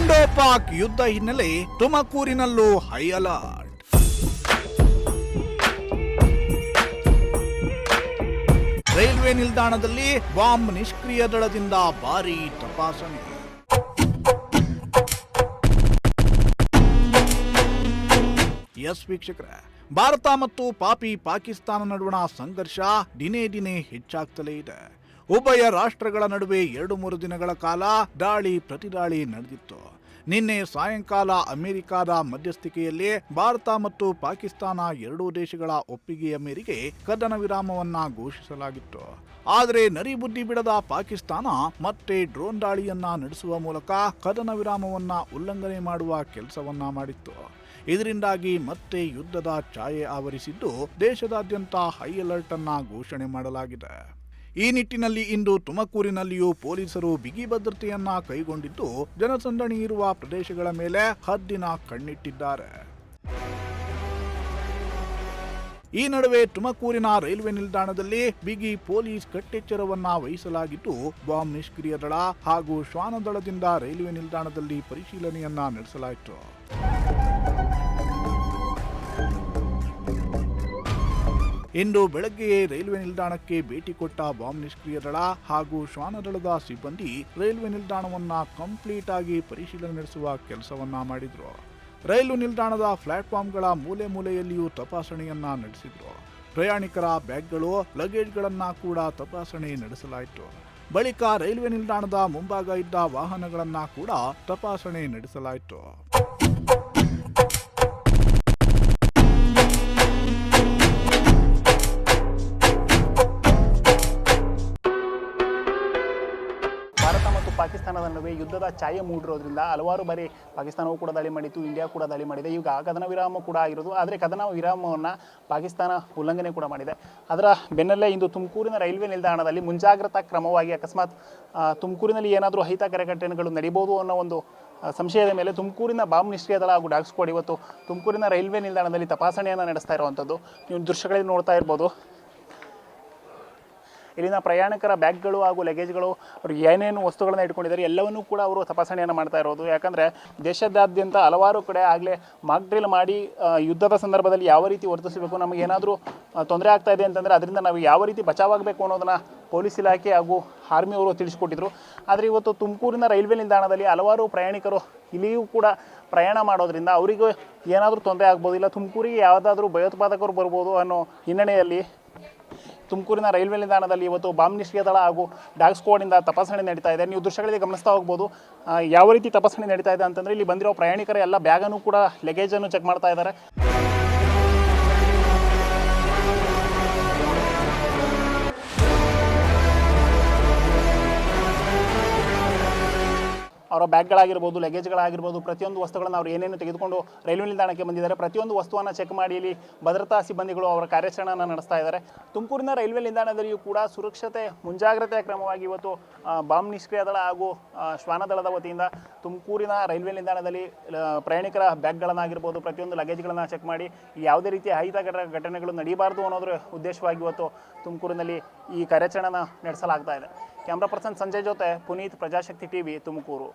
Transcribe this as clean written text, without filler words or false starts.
Indo Pak ಯುದ್ಧ ಹಿನ್ನೆಲೆ ತುಮಕೂರಿನಲ್ಲೂ high alert. Railway ನಿಲ್ದಾಣದಲ್ಲಿ ಬಾಂಬ್ ನಿಷ್ಕ್ರಿಯ ದಳದಿಂದ ಭಾರೀ ತಪಾಸಣೆ. ಎಸ್ ವೀಕ್ಷಕರೇ, ಭಾರತ ಮತ್ತು ಪಾಕಿಸ್ತಾನ ನಡುವಣ ಸಂಘರ್ಷ ದಿನೇ ದಿನೇ ಹೆಚ್ಚಾಗ್ತಲೇ ಇದೆ. ಉಭಯ ರಾಷ್ಟ್ರಗಳ ನಡುವೆ 2-3 ದಿನಗಳ ಕಾಲ ದಾಳಿ ಪ್ರತಿದಾಳಿ ನಡೆದಿತ್ತು. ನಿನ್ನೆ ಸಾಯಂಕಾಲ ಅಮೆರಿಕದ ಮಧ್ಯಸ್ಥಿಕೆಯಲ್ಲಿ ಭಾರತ ಮತ್ತು ಪಾಕಿಸ್ತಾನ ಎರಡೂ ದೇಶಗಳ ಒಪ್ಪಿಗೆಯ ಮೇರೆಗೆ ಕದನ ವಿರಾಮವನ್ನ ಘೋಷಿಸಲಾಗಿತ್ತು. ಆದರೆ ನರಿಬುದ್ಧಿ ಬಿಡದ ಪಾಕಿಸ್ತಾನ ಮತ್ತೆ ಡ್ರೋನ್ ದಾಳಿಯನ್ನ ನಡೆಸುವ ಮೂಲಕ ಕದನ ವಿರಾಮವನ್ನ ಉಲ್ಲಂಘನೆ ಮಾಡುವ ಕೆಲಸವನ್ನ ಮಾಡಿತ್ತು. ಇದರಿಂದಾಗಿ ಮತ್ತೆ ಯುದ್ಧದ ಛಾಯೆ ಆವರಿಸಿದ್ದು ದೇಶದಾದ್ಯಂತ ಹೈ ಅಲರ್ಟ್ ಅನ್ನ ಘೋಷಣೆ ಮಾಡಲಾಗಿದೆ. ಈ ನಿಟ್ಟಿನಲ್ಲಿ ಇಂದು ತುಮಕೂರಿನಲ್ಲಿಯೂ ಪೊಲೀಸರು ಬಿಗಿ ಭದ್ರತೆಯನ್ನ ಕೈಗೊಂಡಿದ್ದು ಜನಸಂದಣಿ ಇರುವ ಪ್ರದೇಶಗಳ ಮೇಲೆ ಹದ್ದಿನ ಕಣ್ಣಿಟ್ಟಿದ್ದಾರೆ. ಈ ನಡುವೆ ತುಮಕೂರಿನ ರೈಲ್ವೆ ನಿಲ್ದಾಣದಲ್ಲಿ ಬಿಗಿ ಪೊಲೀಸ್ ಕಟ್ಟೆಚ್ಚರವನ್ನ ವಹಿಸಲಾಗಿದ್ದು ಬಾಂಬ್ ನಿಷ್ಕ್ರಿಯ ದಳ ಹಾಗೂ ಶ್ವಾನದಳದಿಂದ ರೈಲ್ವೆ ನಿಲ್ದಾಣದಲ್ಲಿ ಪರಿಶೀಲನೆಯನ್ನ ನಡೆಸಲಾಯಿತು. ಇಂದು ಬೆಳಗ್ಗೆಯೇ ರೈಲ್ವೆ ನಿಲ್ದಾಣಕ್ಕೆ ಭೇಟಿ ಕೊಟ್ಟ ಬಾಂಬ್ ನಿಷ್ಕ್ರಿಯ ದಳ ಹಾಗೂ ಶ್ವಾನದಳದ ಸಿಬ್ಬಂದಿ ರೈಲ್ವೆ ನಿಲ್ದಾಣವನ್ನ ಕಂಪ್ಲೀಟ್ ಆಗಿ ಪರಿಶೀಲನೆ ನಡೆಸುವ ಕೆಲಸವನ್ನ ಮಾಡಿದ್ರು. ರೈಲು ನಿಲ್ದಾಣದ ಪ್ಲಾಟ್ಫಾರ್ಮ್ಗಳ ಮೂಲೆ ಮೂಲೆಯಲ್ಲಿಯೂ ತಪಾಸಣೆಯನ್ನ ನಡೆಸಿದ್ರು. ಪ್ರಯಾಣಿಕರ ಬ್ಯಾಗ್ಗಳು ಲಗೇಜ್ಗಳನ್ನ ಕೂಡ ತಪಾಸಣೆ ನಡೆಸಲಾಯಿತು. ಬಳಿಕ ರೈಲ್ವೆ ನಿಲ್ದಾಣದ ಮುಂಭಾಗ ಇದ್ದ ವಾಹನಗಳನ್ನ ಕೂಡ ತಪಾಸಣೆ ನಡೆಸಲಾಯಿತು. ಪಾಕಿಸ್ತಾನದ ನಡುವೆ ಯುದ್ಧದ ಛಾಯೆ ಮೂಡಿರೋದ್ರಿಂದ ಹಲವಾರು ಬಾರಿ ಪಾಕಿಸ್ತಾನವೂ ಕೂಡ ದಾಳಿ ಮಾಡಿತ್ತು, ಇಂಡಿಯಾ ಕೂಡ ದಾಳಿ ಮಾಡಿದೆ. ಈಗ ಕದನ ವಿರಾಮ ಕೂಡ ಆಗಿರೋದು. ಆದರೆ ಕದನ ವಿರಾಮವನ್ನು ಪಾಕಿಸ್ತಾನ ಉಲ್ಲಂಘನೆ ಕೂಡ ಮಾಡಿದೆ. ಅದರ ಬೆನ್ನಲ್ಲೇ ಇಂದು ತುಮಕೂರಿನ ರೈಲ್ವೆ ನಿಲ್ದಾಣದಲ್ಲಿ ಮುಂಜಾಗ್ರತಾ ಕ್ರಮವಾಗಿ ಅಕಸ್ಮಾತ್ ತುಮಕೂರಿನಲ್ಲಿ ಏನಾದರೂ ಅಹಿತಕರ ಘಟನೆಗಳು ನಡೀಬೋದು ಅನ್ನೋ ಒಂದು ಸಂಶಯದ ಮೇಲೆ ತುಮಕೂರಿನ ಬಾಂಬ್ ನಿಷ್ಕ್ರಿಯ ದಳ ಹಾಗೂ ಡಾಗ್ ಸ್ಕ್ವಾಡ್ ಇವತ್ತು ತುಮಕೂರಿನ ರೈಲ್ವೆ ನಿಲ್ದಾಣದಲ್ಲಿ ತಪಾಸಣೆಯನ್ನು ನಡೆಸ್ತಾ ಇರುವಂಥದ್ದು ನೀವು ದೃಶ್ಯಗಳಲ್ಲಿ ನೋಡ್ತಾ ಇರ್ಬೋದು. ಇಲ್ಲಿನ ಪ್ರಯಾಣಿಕರ ಬ್ಯಾಗ್ಗಳು ಹಾಗೂ ಲಗೇಜ್ಗಳು ಅವರು ಏನೇನು ವಸ್ತುಗಳನ್ನು ಇಟ್ಕೊಂಡಿದ್ದಾರೆ ಎಲ್ಲವನ್ನೂ ಕೂಡ ಅವರು ತಪಾಸಣೆಯನ್ನು ಮಾಡ್ತಾ ಇರೋದು. ಯಾಕಂದರೆ ದೇಶದಾದ್ಯಂತ ಹಲವಾರು ಕಡೆ ಆಗಲೇ ಮಾಕ್ ಡ್ರಿಲ್ ಮಾಡಿ ಯುದ್ಧದ ಸಂದರ್ಭದಲ್ಲಿ ಯಾವ ರೀತಿ ವರ್ತಿಸಬೇಕು, ನಮಗೇನಾದರೂ ತೊಂದರೆ ಆಗ್ತಾ ಇದೆ ಅಂತಂದರೆ ಅದರಿಂದ ನಾವು ಯಾವ ರೀತಿ ಬಚಾವಾಗಬೇಕು ಅನ್ನೋದನ್ನು ಪೊಲೀಸ್ ಇಲಾಖೆ ಹಾಗೂ ಆರ್ಮಿಯವರು ತಿಳಿಸ್ಕೊಟ್ಟಿದ್ರು. ಆದರೆ ಇವತ್ತು ತುಮಕೂರಿನ ರೈಲ್ವೆ ನಿಲ್ದಾಣದಲ್ಲಿ ಹಲವಾರು ಪ್ರಯಾಣಿಕರು ಇಲ್ಲಿಯೂ ಕೂಡ ಪ್ರಯಾಣ ಮಾಡೋದ್ರಿಂದ ಅವರಿಗೂ ಏನಾದರೂ ತೊಂದರೆ ಆಗ್ಬೋದು, ಇಲ್ಲ ತುಮಕೂರಿಗೆ ಯಾವುದಾದ್ರೂ ಭಯೋತ್ಪಾದಕರು ಬರ್ಬೋದು ಅನ್ನೋ ಹಿನ್ನೆಲೆಯಲ್ಲಿ ತುಮಕೂರಿನ ರೈಲ್ವೆ ನಿಲ್ದಾಣದಲ್ಲಿ ಇವತ್ತು ಬಾಂಬ್ ನಿಷ್ಕ್ರಿಯ ದಳ ಹಾಗೂ ಡಾಗ್ ಸ್ಕ್ವಾಡಿಂದ ತಪಾಸಣೆ ನಡೀತಾ ಇದೆ. ನೀವು ದೃಶ್ಯಗಳಲ್ಲಿ ಗಮನಿಸ್ತಾ ಹೋಗ್ಬೋದು ಯಾವ ರೀತಿ ತಪಾಸಣೆ ನಡೀತಾ ಇದೆ ಅಂತಂದರೆ ಇಲ್ಲಿ ಬಂದಿರೋ ಪ್ರಯಾಣಿಕರ ಎಲ್ಲ ಬ್ಯಾಗನ್ನು ಕೂಡ ಲಗೇಜನ್ನು ಚೆಕ್ ಮಾಡ್ತಾ ಇದ್ದಾರೆ. ಅವರ ಬ್ಯಾಗ್ಗಳಾಗಿರ್ಬೋದು, ಲಗೇಜ್ಗಳಾಗಿರ್ಬೋದು, ಪ್ರತಿಯೊಂದು ವಸ್ತುಗಳನ್ನು ಅವರು ಏನೇನು ತೆಗೆದುಕೊಂಡು ರೈಲ್ವೆ ನಿಲ್ದಾಣಕ್ಕೆ ಬಂದಿದ್ದಾರೆ, ಪ್ರತಿಯೊಂದು ವಸ್ತುವನ್ನು ಚೆಕ್ ಮಾಡಿ ಇಲ್ಲಿ ಭದ್ರತಾ ಸಿಬ್ಬಂದಿಗಳು ಅವರ ಕಾರ್ಯಾಚರಣೆಯನ್ನು ನಡೆಸ್ತಾ ಇದ್ದಾರೆ. ತುಮಕೂರಿನ ರೈಲ್ವೆ ನಿಲ್ದಾಣದಲ್ಲಿಯೂ ಕೂಡ ಸುರಕ್ಷತೆ ಮುಂಜಾಗ್ರತೆಯ ಕ್ರಮವಾಗಿ ಇವತ್ತು ಬಾಂಬ್ ನಿಷ್ಕ್ರಿಯ ದಳ ಹಾಗೂ ಶ್ವಾನದಳದ ವತಿಯಿಂದ ತುಮಕೂರಿನ ರೈಲ್ವೆ ನಿಲ್ದಾಣದಲ್ಲಿ ಪ್ರಯಾಣಿಕರ ಬ್ಯಾಗ್ಗಳನ್ನಾಗಿರ್ಬೋದು, ಪ್ರತಿಯೊಂದು ಲಗೇಜ್ಗಳನ್ನು ಚೆಕ್ ಮಾಡಿ ಯಾವುದೇ ರೀತಿಯ ಅಹಿತಕರ ಘಟನೆಗಳು ನಡೀಬಾರ್ದು ಅನ್ನೋದ್ರ ಉದ್ದೇಶವಾಗಿ ಇವತ್ತು ತುಮಕೂರಿನಲ್ಲಿ ಈ ಕಾರ್ಯಾಚರಣೆಯನ್ನು ನಡೆಸಲಾಗ್ತಾ ಇದೆ. ಕ್ಯಾಮ್ರಾ ಪರ್ಸನ್ ಸಂಜಯ್ ಜೊತೆ ಪುನೀತ್, ಪ್ರಜಾಶಕ್ತಿ ಟಿವಿ, ತುಮಕೂರು.